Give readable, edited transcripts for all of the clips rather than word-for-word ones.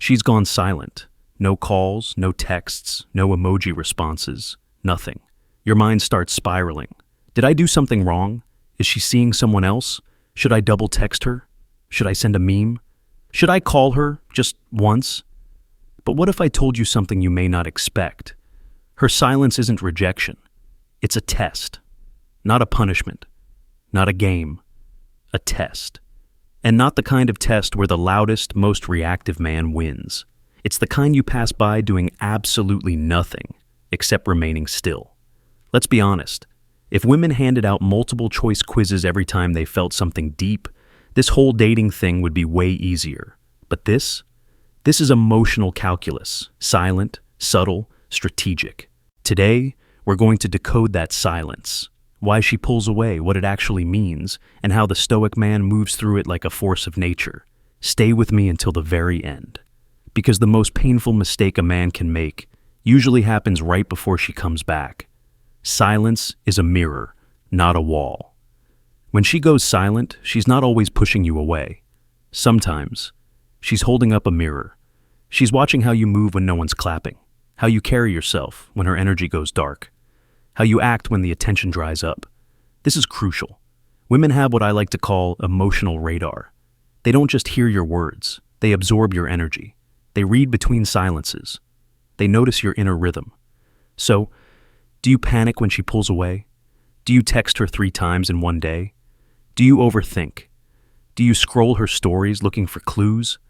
She's gone silent. No calls, no texts, no emoji responses, nothing. Your mind starts spiraling. Did I do something wrong? Is she seeing someone else? Should I double text her? Should I send a meme? Should I call her just once? But what if I told you something you may not expect? Her silence isn't rejection. It's a test. Not a punishment. Not a game. A test. And not the kind of test where the loudest, most reactive man wins. It's the kind you pass by doing absolutely nothing except remaining still. Let's be honest. If women handed out multiple choice quizzes every time they felt something deep, this whole dating thing would be way easier. But this is emotional calculus. Silent, subtle, strategic. Today, we're going to decode that silence. Why she pulls away, what it actually means, and how the Stoic man moves through it like a force of nature. Stay with me until the very end. Because the most painful mistake a man can make usually happens right before she comes back. Silence is a mirror, not a wall. When she goes silent, she's not always pushing you away. Sometimes, she's holding up a mirror. She's watching how you move when no one's clapping, how you carry yourself when her energy goes dark, how you act when the attention dries up. This is crucial. Women have what I like to call emotional radar. They don't just hear your words, they absorb your energy. They read between silences. They notice your inner rhythm. So, do you panic when she pulls away? Do you text her 3 times in one day? Do you overthink? Do you scroll her stories looking for clues?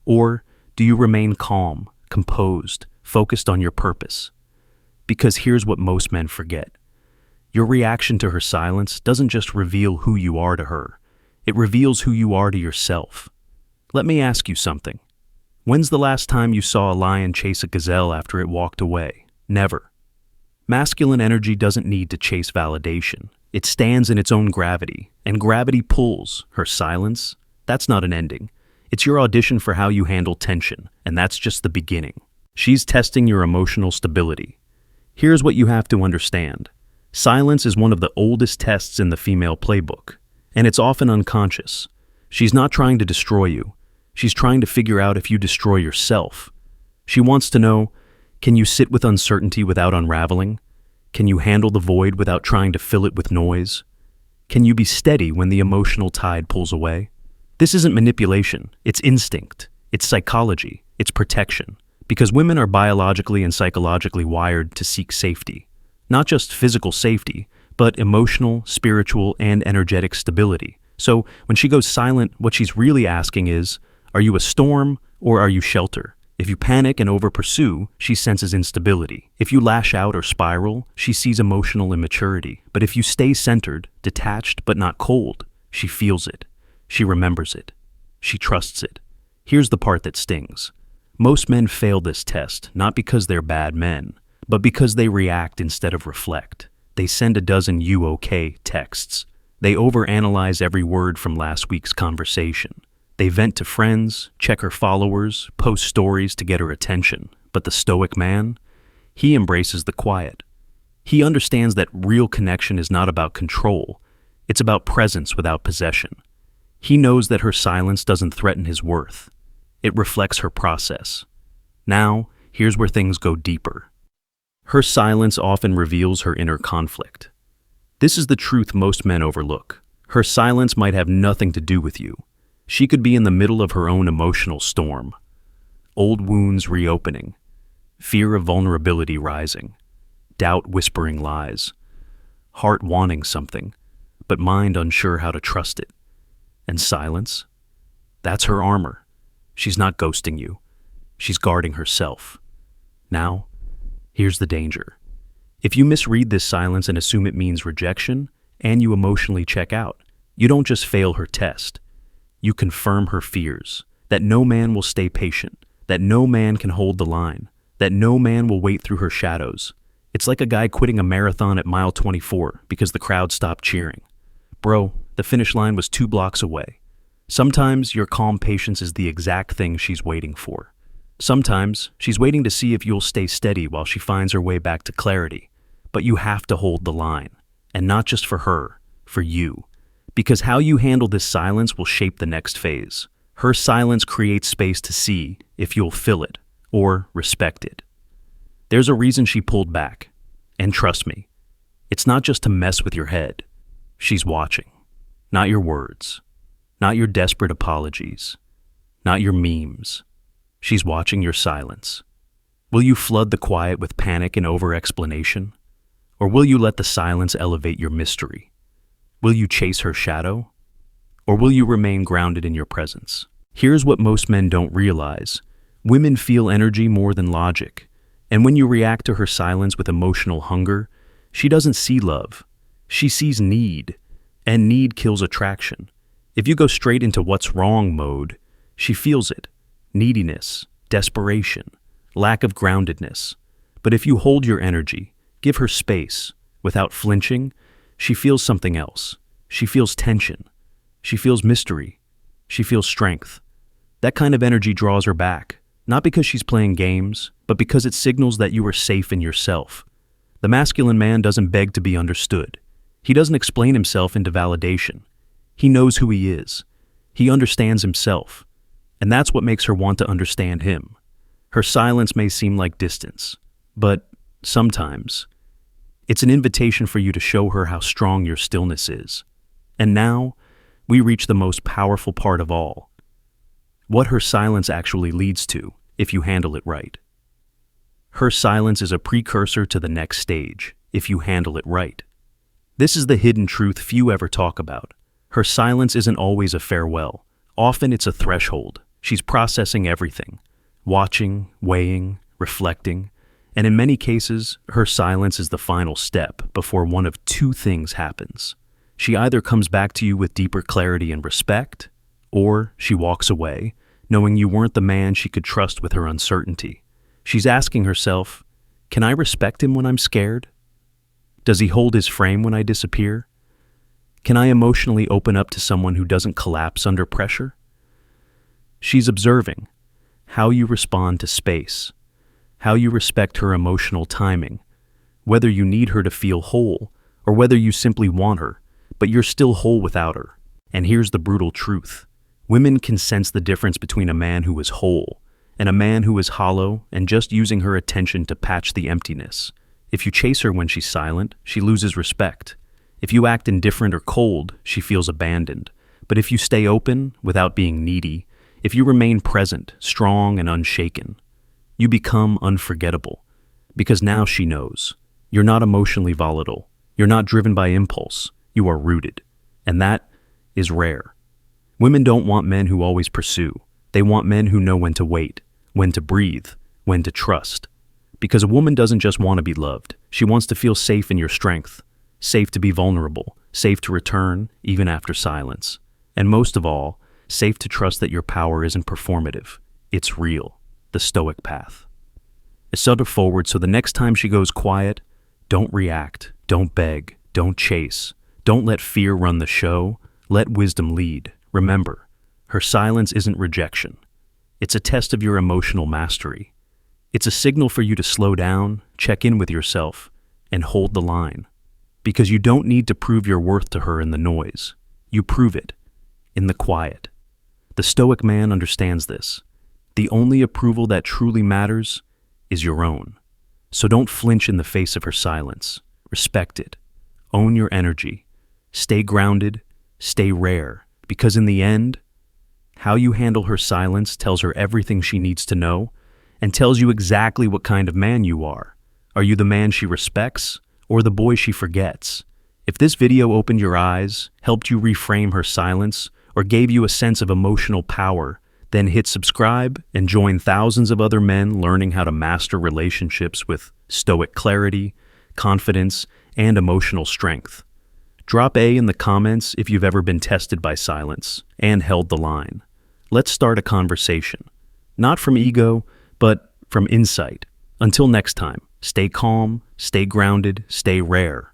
Or do you remain calm, composed, focused on your purpose? Because here's what most men forget. Your reaction to her silence doesn't just reveal who you are to her. It reveals who you are to yourself. Let me ask you something. When's the last time you saw a lion chase a gazelle after it walked away? Never. Masculine energy doesn't need to chase validation. It stands in its own gravity, and gravity pulls. Her silence, that's not an ending. It's your audition for how you handle tension, and that's just the beginning. She's testing your emotional stability. Here's what you have to understand. Silence is one of the oldest tests in the female playbook, and it's often unconscious. She's not trying to destroy you. She's trying to figure out if you destroy yourself. She wants to know, can you sit with uncertainty without unraveling? Can you handle the void without trying to fill it with noise? Can you be steady when the emotional tide pulls away? This isn't manipulation, it's instinct, it's psychology, it's protection. Because women are biologically and psychologically wired to seek safety. Not just physical safety, but emotional, spiritual, and energetic stability. So when she goes silent, what she's really asking is, are you a storm or are you shelter? If you panic and over-pursue, she senses instability. If you lash out or spiral, she sees emotional immaturity. But if you stay centered, detached but not cold, she feels it. She remembers it. She trusts it. Here's the part that stings. Most men fail this test, not because they're bad men, but because they react instead of reflect. They send a dozen "you okay" texts. They overanalyze every word from last week's conversation. They vent to friends, check her followers, post stories to get her attention. But the Stoic man, he embraces the quiet. He understands that real connection is not about control. It's about presence without possession. He knows that her silence doesn't threaten his worth. It reflects her process. Now, here's where things go deeper. Her silence often reveals her inner conflict. This is the truth most men overlook. Her silence might have nothing to do with you. She could be in the middle of her own emotional storm. Old wounds reopening, fear of vulnerability rising, doubt whispering lies, heart wanting something, but mind unsure how to trust it. And silence? That's her armor. She's not ghosting you. She's guarding herself. Now, here's the danger. If you misread this silence and assume it means rejection, and you emotionally check out, you don't just fail her test. You confirm her fears, that no man will stay patient, that no man can hold the line, that no man will wait through her shadows. It's like a guy quitting a marathon at mile 24 because the crowd stopped cheering. Bro, the finish line was 2 blocks away. Sometimes your calm patience is the exact thing she's waiting for. Sometimes she's waiting to see if you'll stay steady while she finds her way back to clarity. But you have to hold the line, and not just for her, for you. Because how you handle this silence will shape the next phase. Her silence creates space to see if you'll fill it or respect it. There's a reason she pulled back. And trust me, it's not just to mess with your head. She's watching. Not your words. Not your desperate apologies. Not your memes. She's watching your silence. Will you flood the quiet with panic and over-explanation? Or will you let the silence elevate your mystery? Will you chase her shadow? Or will you remain grounded in your presence? Here's what most men don't realize. Women feel energy more than logic. And when you react to her silence with emotional hunger, she doesn't see love. She sees need. And need kills attraction. If you go straight into what's wrong mode, she feels it. Neediness, desperation, lack of groundedness. But if you hold your energy, give her space, without flinching, she feels something else. She feels tension. She feels mystery. She feels strength. That kind of energy draws her back, not because she's playing games, but because it signals that you are safe in yourself. The masculine man doesn't beg to be understood. He doesn't explain himself into validation. He knows who he is. He understands himself. And that's what makes her want to understand him. Her silence may seem like distance, but sometimes it's an invitation for you to show her how strong your stillness is. And now, we reach the most powerful part of all. What her silence actually leads to, if you handle it right. Her silence is a precursor to the next stage, if you handle it right. This is the hidden truth few ever talk about. Her silence isn't always a farewell. Often it's a threshold. She's processing everything. Watching, weighing, reflecting. And in many cases, her silence is the final step before one of two things happens. She either comes back to you with deeper clarity and respect, or she walks away, knowing you weren't the man she could trust with her uncertainty. She's asking herself, can I respect him when I'm scared? Does he hold his frame when I disappear? Can I emotionally open up to someone who doesn't collapse under pressure? She's observing how you respond to space, how you respect her emotional timing, whether you need her to feel whole or whether you simply want her, but you're still whole without her. And here's the brutal truth. Women can sense the difference between a man who is whole and a man who is hollow and just using her attention to patch the emptiness. If you chase her when she's silent, she loses respect. If you act indifferent or cold, she feels abandoned. But if you stay open without being needy, if you remain present, strong and unshaken, you become unforgettable. Because now she knows. You're not emotionally volatile. You're not driven by impulse. You are rooted. And that is rare. Women don't want men who always pursue. They want men who know when to wait, when to breathe, when to trust. Because a woman doesn't just want to be loved. She wants to feel safe in your strength, safe to be vulnerable, safe to return, even after silence. And most of all, safe to trust that your power isn't performative. It's real. The Stoic path. Settle forward so the next time she goes quiet, don't react, don't beg, don't chase, don't let fear run the show, let wisdom lead. Remember, her silence isn't rejection. It's a test of your emotional mastery. It's a signal for you to slow down, check in with yourself, and hold the line. Because you don't need to prove your worth to her in the noise. You prove it in the quiet. The Stoic man understands this. The only approval that truly matters is your own. So don't flinch in the face of her silence. Respect it. Own your energy. Stay grounded. Stay rare. Because in the end, how you handle her silence tells her everything she needs to know and tells you exactly what kind of man you are. Are you the man she respects or the boy she forgets? If this video opened your eyes, helped you reframe her silence, or gave you a sense of emotional power, then hit subscribe and join thousands of other men learning how to master relationships with stoic clarity, confidence, and emotional strength. Drop A in the comments if you've ever been tested by silence and held the line. Let's start a conversation. Not from ego, but from insight. Until next time, stay calm, stay grounded, stay rare.